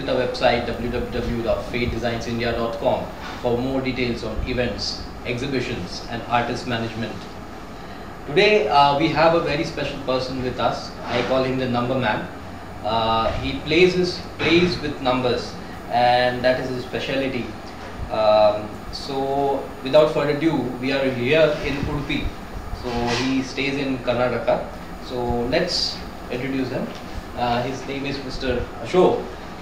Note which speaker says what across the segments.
Speaker 1: visit our website www.fatedesigns.india.com for more details on events, exhibitions and artist management. Today we have a very special person with us. I call him the number man. He plays with numbers, and that is his specialty. So without further ado, we are here in Udupi. So he stays in Karnataka. So let's introduce him. His name is Mr. Ashok.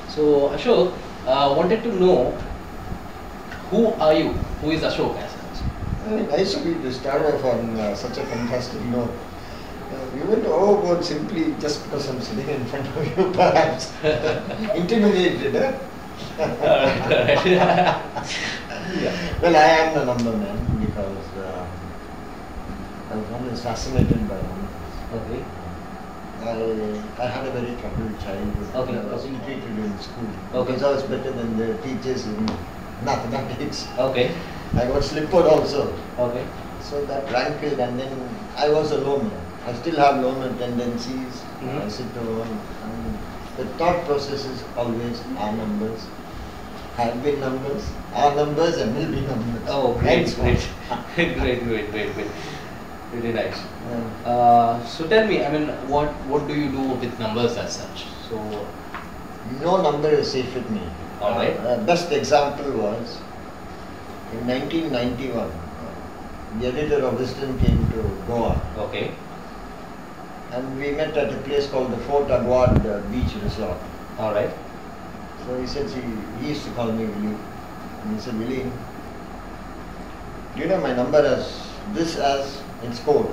Speaker 1: So Ashok, wanted to know, who are you? Who is Ashok as such?
Speaker 2: Nice of you to start off on such a fantastic note. You went overboard simply just because I'm sitting in front of you, perhaps. Intimidated, huh?
Speaker 1: Yeah.
Speaker 2: Well, I am the number man because I was always fascinated by numbers.
Speaker 1: Okay.
Speaker 2: I had a very troubled childhood.
Speaker 1: Okay.
Speaker 2: I was ill-treated in school.
Speaker 1: Okay.
Speaker 2: Because I was better than the teachers in mathematics.
Speaker 1: Okay.
Speaker 2: I got slippered also.
Speaker 1: Okay.
Speaker 2: So that rankled, and then I was a loner. I still have loner tendencies. I sit alone. And the thought process is always our numbers, have been numbers, are numbers, and will be numbers.
Speaker 1: Oh, great,
Speaker 2: Right?
Speaker 1: great. great. Really nice.
Speaker 2: Yeah.
Speaker 1: So tell me, I mean, what do you do with numbers as such? So,
Speaker 2: No number is safe with me.
Speaker 1: all right.
Speaker 2: Best example was in 1991. The editor of Wisden came to Goa,
Speaker 1: Okay.
Speaker 2: and we met at a place called the Fort Aguad Beach Resort.
Speaker 1: All right.
Speaker 2: So he said, he used to call me Willie. And he said, Willie, do you know my number as this as its code?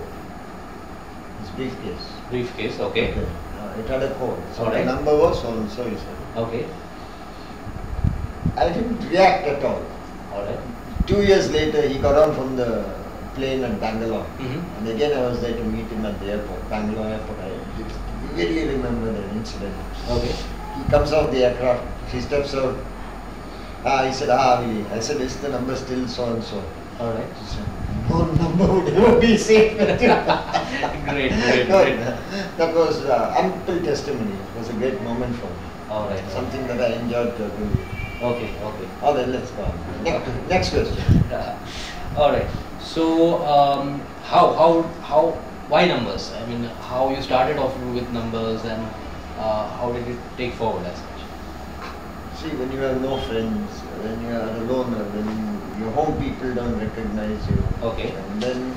Speaker 2: It's briefcase.
Speaker 1: Briefcase. Okay.
Speaker 2: It had a code. So
Speaker 1: Alright.
Speaker 2: the number was so and so, he said.
Speaker 1: Okay.
Speaker 2: I didn't react at all.
Speaker 1: All right.
Speaker 2: 2 years later, he got on from the plane at Bangalore.
Speaker 1: Mm-hmm.
Speaker 2: And again, I was there to meet him at the airport, Bangalore airport. I vividly remember the incident.
Speaker 1: Okay.
Speaker 2: He comes off the aircraft, he steps out. He said, Willie. I said, is the number still so and so?
Speaker 1: All right.
Speaker 2: He said, no number would ever be safe with you.
Speaker 1: Great.
Speaker 2: That was ample testimony. It was a great moment for me.
Speaker 1: All right.
Speaker 2: Something that I enjoyed doing.
Speaker 1: Okay.
Speaker 2: All right, let's go on. Next question.
Speaker 1: All right. So, why numbers? I mean, how you started off with numbers, and how did it take forward as such?
Speaker 2: See, when you have no friends, when you are alone, when your home people don't recognize you,
Speaker 1: Okay.
Speaker 2: and then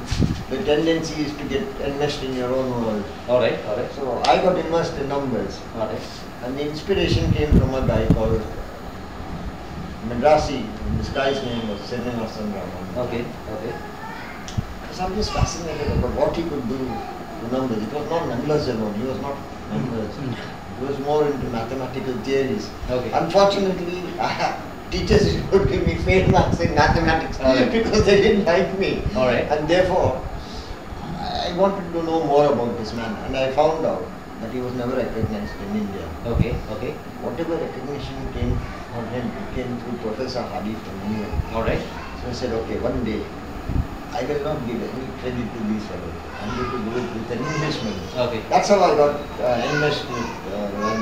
Speaker 2: the tendency is to get enmeshed in your own world.
Speaker 1: All right.
Speaker 2: So I got immersed in numbers,
Speaker 1: All right.
Speaker 2: and the inspiration came from a guy called Madrasi. This guy's name was Srinivasan Raman.
Speaker 1: Okay.
Speaker 2: So I'm just fascinated about what he could do to numbers. It was not numbers alone. He was not numbers. He was more into mathematical theories.
Speaker 1: Okay.
Speaker 2: Unfortunately, teachers would give me fail marks in mathematics because they didn't like me.
Speaker 1: All right.
Speaker 2: And therefore, I wanted to know more about this man, and I found out that he was never recognized in India.
Speaker 1: Okay.
Speaker 2: Whatever recognition came for him, it came through Professor Hardy from England.
Speaker 1: All right.
Speaker 2: So I said, okay, one day, I will not give any credit to these fellows. I'm going to do it with an Englishman.
Speaker 1: Okay.
Speaker 2: That's how I got enmeshed with,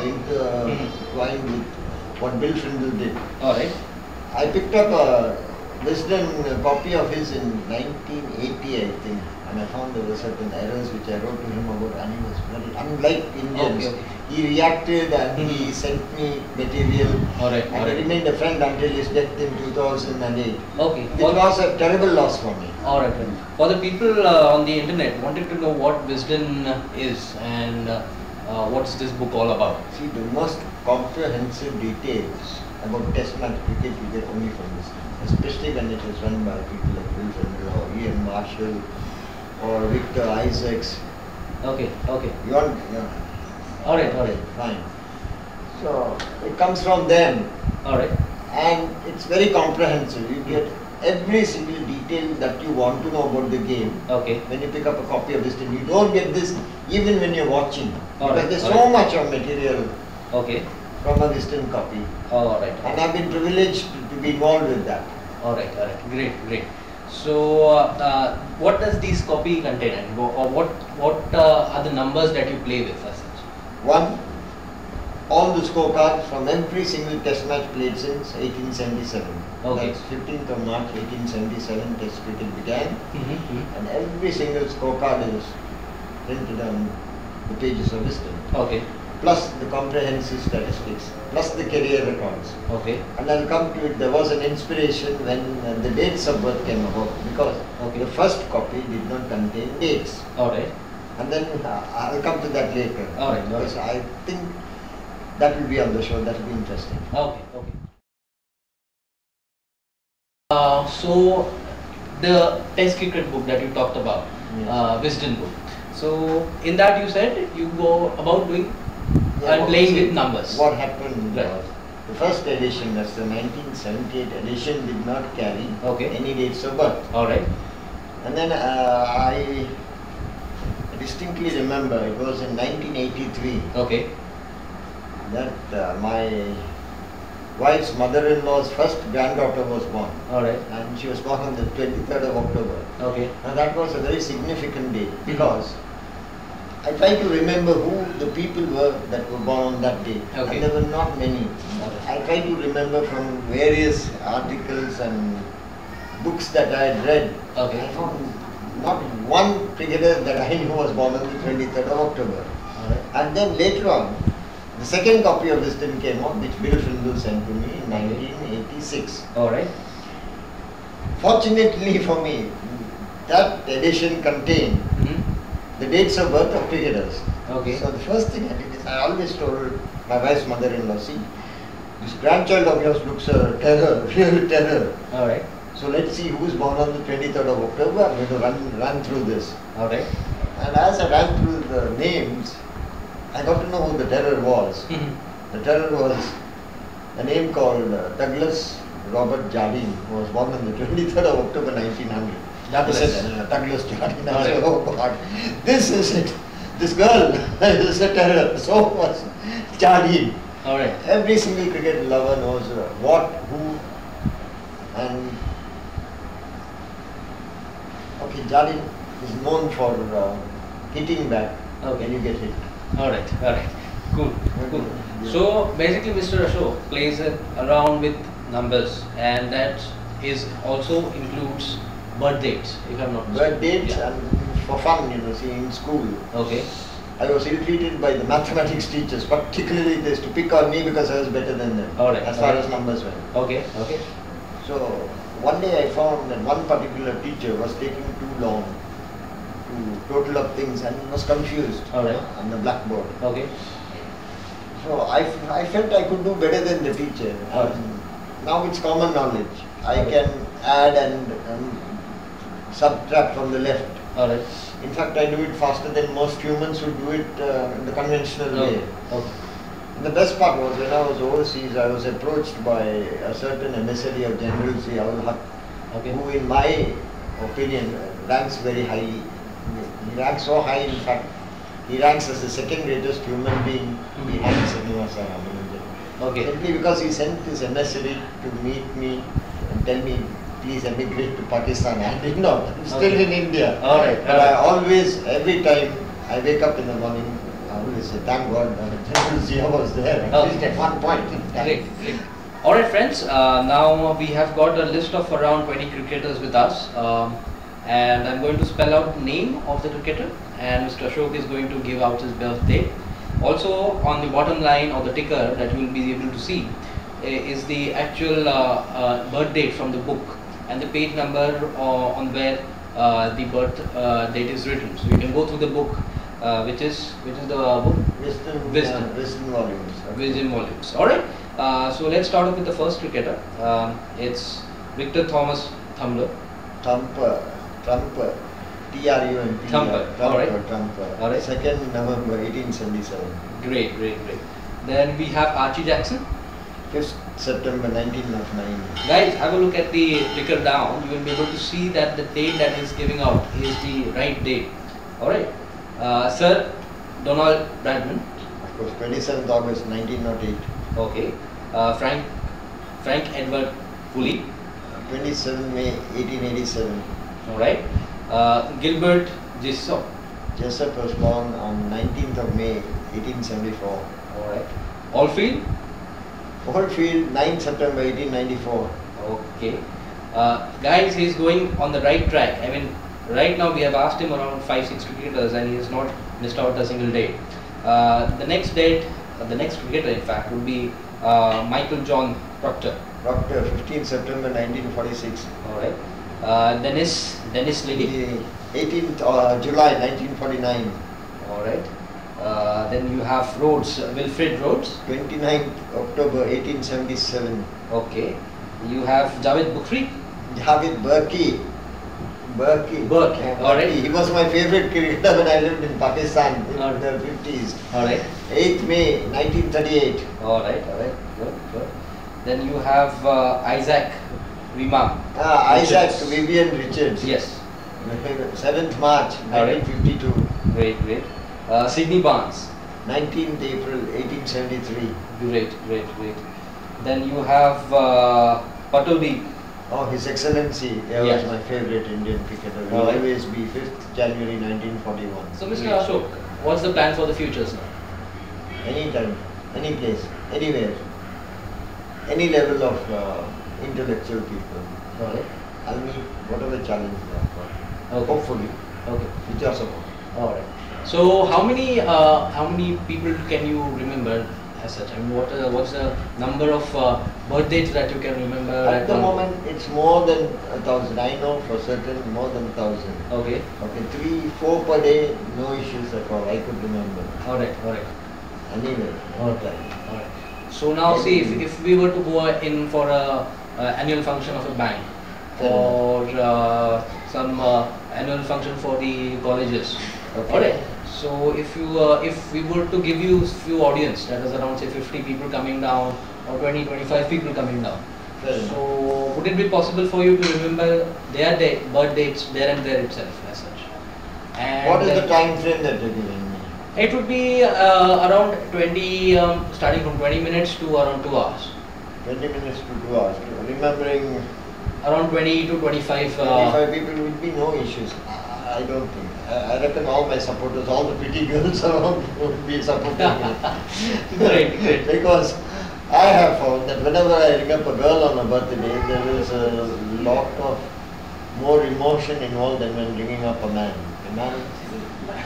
Speaker 2: intertwined with what Bill Frindle did.
Speaker 1: All right.
Speaker 2: I picked up a Wisden copy of his in 1980, I think, and I found there were certain errors which I wrote to him about, and he was very unlike Indians.
Speaker 1: Okay.
Speaker 2: He reacted and he sent me material,
Speaker 1: All right.
Speaker 2: and he remained a friend until his death in 2008.
Speaker 1: Okay.
Speaker 2: It was a terrible loss for me.
Speaker 1: All right. For the people on the internet, wanted to know what Wisden is, and what's this book all about?
Speaker 2: See, the most comprehensive details about Test match cricket you get only from Wisden, especially when it is run by people like Bill Frindle or Ian Marshall or Victor Isaacs.
Speaker 1: Okay.
Speaker 2: You want? Yeah.
Speaker 1: All right.
Speaker 2: Fine. So it comes from them,
Speaker 1: All right.
Speaker 2: and it's very comprehensive. You get every single detail that you want to know about the game.
Speaker 1: Okay.
Speaker 2: When you pick up a copy of this thing, you don't get this even when you're watching,
Speaker 1: All
Speaker 2: because
Speaker 1: right,
Speaker 2: there's
Speaker 1: all
Speaker 2: so
Speaker 1: right.
Speaker 2: much of material
Speaker 1: Okay.
Speaker 2: from a Wisden copy,
Speaker 1: All right.
Speaker 2: and I've been privileged to be involved with that.
Speaker 1: All right. Great. So, what does this copy contain, and or what are the numbers that you play with as such?
Speaker 2: One, all the scorecards from every single test match played since 1877.
Speaker 1: Okay.
Speaker 2: That's 15th of March 1877 test cricket began,
Speaker 1: Mm-hmm.
Speaker 2: and every single scorecard is printed on the pages of Wisden.
Speaker 1: Okay.
Speaker 2: Plus the comprehensive statistics, plus the career records.
Speaker 1: Okay.
Speaker 2: And I'll come to it, there was an inspiration when the dates of birth came about, because
Speaker 1: Okay.
Speaker 2: the first copy did not contain dates.
Speaker 1: Alright.
Speaker 2: And then I'll come to that later.
Speaker 1: Alright,
Speaker 2: Because I think that will be on the show, that will be interesting.
Speaker 1: Okay. Okay. So the test cricket book that you talked about,
Speaker 2: Yes.
Speaker 1: Wisden book. So in that you said you go about doing
Speaker 2: Yeah,
Speaker 1: and
Speaker 2: what-
Speaker 1: playing
Speaker 2: see,
Speaker 1: with numbers.
Speaker 2: What happened
Speaker 1: Right.
Speaker 2: was, the first edition, that's the 1978 edition, did not carry
Speaker 1: Okay.
Speaker 2: any dates of birth.
Speaker 1: Alright.
Speaker 2: And then I distinctly remember, it was in 1983,
Speaker 1: Okay.
Speaker 2: that my wife's mother-in-law's first granddaughter was born.
Speaker 1: Alright.
Speaker 2: And she was born on the 23rd of October.
Speaker 1: Okay.
Speaker 2: And that was a very significant date, because I tried to remember who the people were that were born on that day.
Speaker 1: Okay.
Speaker 2: And there were not many. I tried to remember from various articles and books that I had read.
Speaker 1: Okay.
Speaker 2: I found not one cricketer that I knew was born on the 23rd of October.
Speaker 1: Alright.
Speaker 2: And then later on, the second copy of Wisden came out, which Bill Findle sent to me in 1986.
Speaker 1: Alright.
Speaker 2: Fortunately for me, that edition contained
Speaker 1: Mm-hmm.
Speaker 2: the dates of birth of cricketers.
Speaker 1: Okay.
Speaker 2: So the first thing I did is I always told my wife's mother-in-law, see, this grandchild of yours looks a terror, real terror.
Speaker 1: Alright.
Speaker 2: So let's see who's born on the 23rd of October. I'm going to run through this.
Speaker 1: Alright.
Speaker 2: And as I ran through the names, I got to know who the terror was.
Speaker 1: Mm-hmm.
Speaker 2: The terror was a name called Douglas Robert Jardine, who was born on the 23rd of October 1900.
Speaker 1: Douglas.
Speaker 2: I said, Douglas Jardine. I
Speaker 1: Alright.
Speaker 2: said, oh God, this is it. This girl is a terror. So was Jardine.
Speaker 1: Alright.
Speaker 2: Every single cricket lover knows what, who, and okay, Jardine is known for hitting back
Speaker 1: Okay.
Speaker 2: when you get hit.
Speaker 1: Alright. Alright. Cool. Cool.
Speaker 2: Yeah.
Speaker 1: So basically Mr. Ashok plays around with numbers, and that is also includes birth dates, if I'm not mistaken.
Speaker 2: Birth dates
Speaker 1: Yeah.
Speaker 2: and for fun, see, in school.
Speaker 1: Okay.
Speaker 2: I was ill-treated by the mathematics teachers, particularly they used to pick on me because I was better than them,
Speaker 1: Alright,
Speaker 2: as far
Speaker 1: alright.
Speaker 2: as numbers went.
Speaker 1: Okay. Okay.
Speaker 2: So, one day I found that one particular teacher was taking too long to total up things and was confused
Speaker 1: Alright.
Speaker 2: on the blackboard.
Speaker 1: Okay.
Speaker 2: So, I felt I could do better than the teacher.
Speaker 1: Alright.
Speaker 2: Now it's common knowledge. I
Speaker 1: Okay.
Speaker 2: can add and subtract from the left.
Speaker 1: Alright.
Speaker 2: In fact, I do it faster than most humans who do it in the conventional way.
Speaker 1: Okay. Okay.
Speaker 2: And the best part was when I was overseas, I was approached by a certain emissary of General Ziaul Haq,
Speaker 1: Okay.
Speaker 2: who in my opinion ranks very highly. He ranks so high, in fact, he ranks as the second greatest human being behind Srinivasa Ramanujan.
Speaker 1: Okay.
Speaker 2: Simply because he sent his emissary to meet me and tell me, please emigrate to Pakistan. I did not. I'm still
Speaker 1: Okay.
Speaker 2: in India.
Speaker 1: Alright.
Speaker 2: But I always, every time I wake up in the morning, I always say, thank God General Zia was there, at
Speaker 1: Okay.
Speaker 2: least at one point in time.
Speaker 1: Great, great. Alright friends, now we have got a list of around 20 cricketers with us, and I'm going to spell out the name of the cricketer, and Mr. Ashok is going to give out his birthday. Also on the bottom line of the ticker that you will be able to see is the actual birth date from the book and the page number on where the birth date is written. So you can go through the book, which is the book?
Speaker 2: Wisden volumes.
Speaker 1: Wisden volumes. Alright, so let's start off with the first cricketer. It's Victor Thomas Thumper.
Speaker 2: Trumper. T-R-U-M-P.
Speaker 1: Thumper, alright.
Speaker 2: Trumper.
Speaker 1: Alright.
Speaker 2: 2nd November 1877.
Speaker 1: Great, great, great. Then we have Archie Jackson.
Speaker 2: 5th September 1909.
Speaker 1: Guys, have a look at the ticker down. You will be able to see that the date that is giving out is the right date. Alright. Sir Donald Bradman.
Speaker 2: Of course, 27th August 1908.
Speaker 1: Okay. Frank Edward Woolley.
Speaker 2: 27 May 1887.
Speaker 1: Alright. Gilbert Jessop.
Speaker 2: Jessup was born on 19th of May 1874.
Speaker 1: Alright. All field?
Speaker 2: Oldfield, 9th September 1894.
Speaker 1: Okay. Guys, he's going on the right track. I mean, right now we have asked him around 5-6 cricketers and he has not missed out a single date. The next date, the next cricketer in fact would be Michael John Proctor.
Speaker 2: Proctor, 15th September 1946.
Speaker 1: Alright. Dennis Liddy.
Speaker 2: 18th July 1949.
Speaker 1: Alright. Then you have Rhodes, Wilfred Rhodes.
Speaker 2: 29th October 1877.
Speaker 1: Okay. You have Javed Bukhari.
Speaker 2: Javed Burki.
Speaker 1: Burke,
Speaker 2: Yeah,
Speaker 1: alright.
Speaker 2: He was my favorite cricketer when I lived in Pakistan in
Speaker 1: Alright.
Speaker 2: the 50s.
Speaker 1: Alright.
Speaker 2: 8th May 1938.
Speaker 1: Alright. Good. Then you have Isaac Rima.
Speaker 2: Isaac
Speaker 1: Richards.
Speaker 2: Vivian Richards.
Speaker 1: Yes.
Speaker 2: 7th March
Speaker 1: Alright.
Speaker 2: 1952.
Speaker 1: Great. Sydney Barnes.
Speaker 2: 19th April 1873.
Speaker 1: Great. Then you have Patobi.
Speaker 2: Oh, His Excellency, he
Speaker 1: Yes.
Speaker 2: was my favorite Indian cricketer. Will
Speaker 1: Alright.
Speaker 2: always be 5th January 1941.
Speaker 1: So Mr. Ashok, what's the plan for the futures now?
Speaker 2: Anytime, any place, anywhere, any level of intellectual people.
Speaker 1: Alright.
Speaker 2: I'll meet whatever challenge they have got.
Speaker 1: Okay.
Speaker 2: Hopefully,
Speaker 1: Okay.
Speaker 2: with your support.
Speaker 1: Alright. So how many people can you remember as such? I mean, what's the number of birthdays that you can remember?
Speaker 2: At the
Speaker 1: one-
Speaker 2: moment, it's more than 1,000. I know for certain more than 1,000.
Speaker 1: Okay.
Speaker 2: Okay, 3-4 per day, no issues at all. I could remember.
Speaker 1: Alright.
Speaker 2: Anyway,
Speaker 1: Alright. So now see if we were to go in for a annual function of a bank or some annual function for the colleges.
Speaker 2: Okay.
Speaker 1: Alright. So if we were to give you few audience, that is around say 50 people coming down or 20-25 people coming down.
Speaker 2: Fair enough.
Speaker 1: So would it be possible for you to remember their birth dates there and there itself as such? And
Speaker 2: What is the time frame that you're giving me?
Speaker 1: it would be around 20, starting from 20 minutes to around 2 hours.
Speaker 2: 20 minutes to 2 hours. Remembering
Speaker 1: Around 20 to 25.
Speaker 2: 25 people would be no issues. I don't think. I reckon all my supporters, all the pretty girls around would be supporting me.
Speaker 1: Great.
Speaker 2: Because I have found that whenever I ring up a girl on a birthday, there is a lot of more emotion involved than when ringing up a man. A man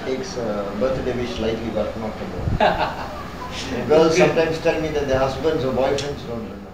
Speaker 2: takes a birthday wish lightly, but not a girl. And girls sometimes tell me that their husbands or boyfriends don't